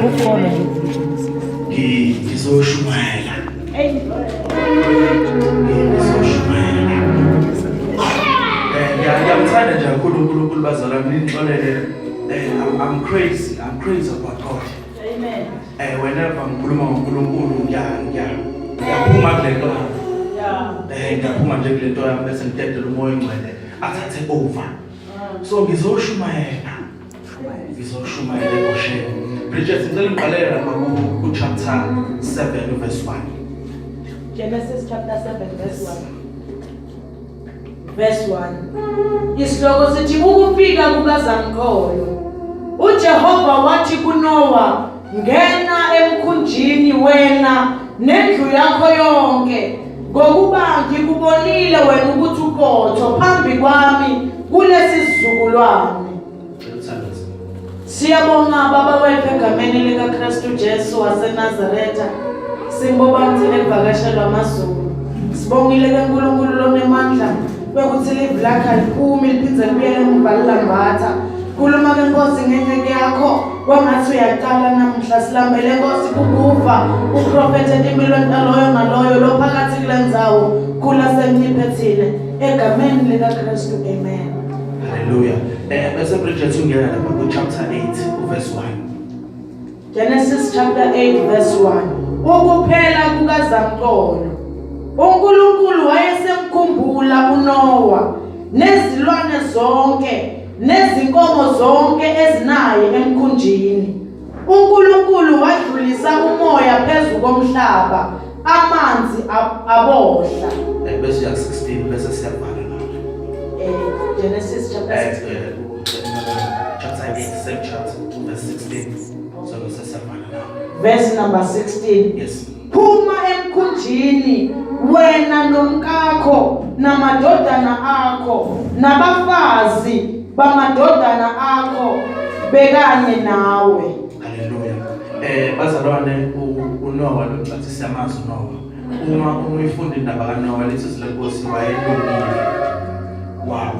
Ukhona ngizoshumayela. Ngizoshumayela. Ngiyamthanda nje kakhulu uNkulunkulu bazalwane nixolele. I'm crazy about God. Amen. Whenever ngikhuluma ngoNkulunkulu ngiyaphuma kule nto. Ngiyaphuma nje kule nto yami bese ngidedela umoya ongcwele athathe over. So ngizoshumayela eGosheni. Bridget ngicela ngiqalele lapha ku chapter 7 verse 1. Genesis chapter 7 verse 1. Verse 1. Isihloko sithi ukufika kukaZamkholo. uJehova wathi kuNoah, ngena emkhunjini wena nendlu yakho yonke, ngokuba ngikubonile wena ukuthi uqotho phambi kwami kulesi sizukulwane. Siyabonga Baba wethu egameni likaKristu Jesu waseNazaretha. Sibonga thina evakashelwa amazulu. Sibongile kaNkulunkulu lonemandla bekuthi live lakhe liphumi liphindze libuyele emuva lilambatha. Khuluma ke Nkosi ngenceke yakho kwangathi uyaqala namhla silambele Nkosi kukuva uprofete impilo ntaloyo naloyo lo phakathi kulendzawo khula semnyiphethile egameni likaKristu. Amen. Hallelujah. Bese Bridget ungena lapha ku chapter 8 verse 1. Genesis chapter 8 verse 1. Ukuphela kukaZamkholo. uNkulunkulu wayesemkhumbula uNoah nezilwane zonke nezinkomo zonke ezinaye emkhunjini. uNkulunkulu wadlulisa umoya phezulu komhlaba, amanzi abohla. Bese ya 16 bese siyavala lapha. Genesis chapter 6. Chapter 8 same chapter verse 16. So bese siyavala lapha. Verse number 16. Yes. Phuma emkhunjini wena nomkakho namadodana akho nabafazi bamadodana akho bekanye nawe. Hallelujah. Bazalwane uNoah lo ngicathi siyamazi uNoah. Uma uyifunda indaba kaNoah lethi silenkosi wayelungile.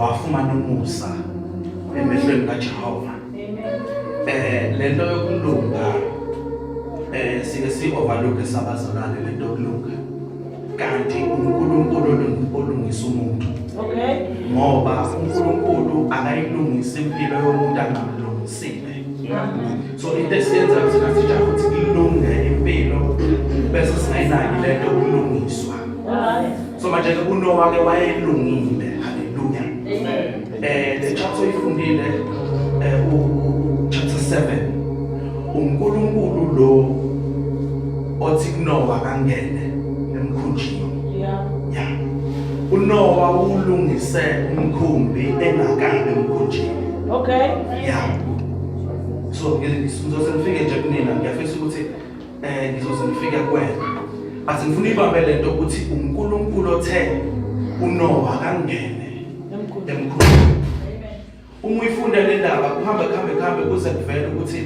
Wafumana umusa emehlweni kaJehova. Lento yokulunga sike si-overlook esabazalwane lento yokulunga. Kanti uNkulunkulu olungisa umuntu. Okay. Ngoba uNkulunkulu akayilungisa impilo yomuntu angamlungisile. So into esiyenza thina sijaha ukuthi ilunge impilo bese singayinaki lento yokulungiswa. So manje uNoah ke wayelungile. Hallelujah. Amen. The chapter ifundile chapter 7 uNkulunkulu lo othi kuNoah kangene emkhunjini. Yeah. uNoah ulungise umkhumbi engakabi emkhunjini. Okay. Yeah. So ngizoze ngifike nje kunina ngiyafisa ukuthi ngizoze ngifike kuwena. But ngifuna ibambe lento ukuthi uNkulunkulu othe uNoah kangene emkhunjini. Uma uyifunde le ndaba kuhambe kuze kuvele ukuthi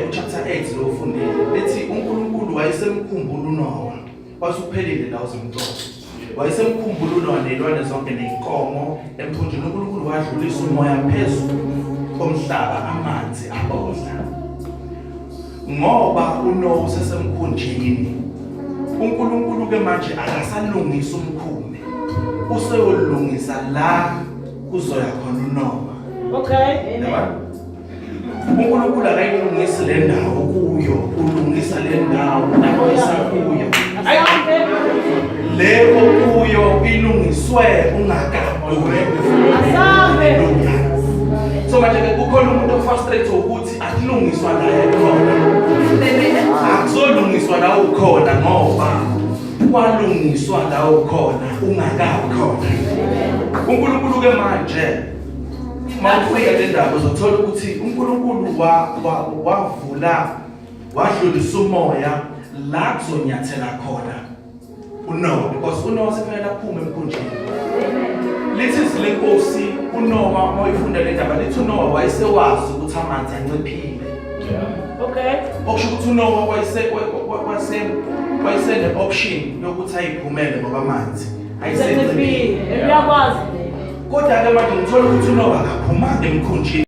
uchapter 8 lo ufundile lethi uNkulunkulu wayesemkhumbula uNoah wasuphelile la uzomntwana. Wayesemkhumbula uNoah nezilwane zonke nenkomo emkhunjini. uNkulunkulu wadlulisa umoya phezulu komhlaba, amanzi abohla. Ngoba uNoah usesemkhunjini, uNkulunkulu ke manje akasalungisa umkhumbi, useyolungisa la kuzoya khona uNoah. Okay. Amen. uNkulunkulu akayilungisa le ndawo kuyo, ulungisa le ndawo nakuyisa kuyo. Le kuyo ilungiswe ungakabi. Asabe. So manje kukhona umuntu ofrustrate ukuthi akulungiswa la ekhona. Akuzolungiswa la ukhona ngoba kwalungiswa la ukhona ungakabi khona. uNkulunkulu ke manje mawufika le ndaba uzothola ukuthi uNkulunkulu wadlulisa umoya la kuzonyathela khona uNoah, because uNoah sefanele aphume emkhunjini. Lithi lenkosi uNoah mawuyifunda le ndaba lithi uNoah wayesewazi ukuthi amanzi anciphile. Okay. Okusho ukuthi uNoah wayesene option yokuthi ayiphumele ngoba amanzi Ayisenciphile. Uyakwazi. Kodwa ke manje ngithola ukuthi uNoah akaphumanga emkhunjini.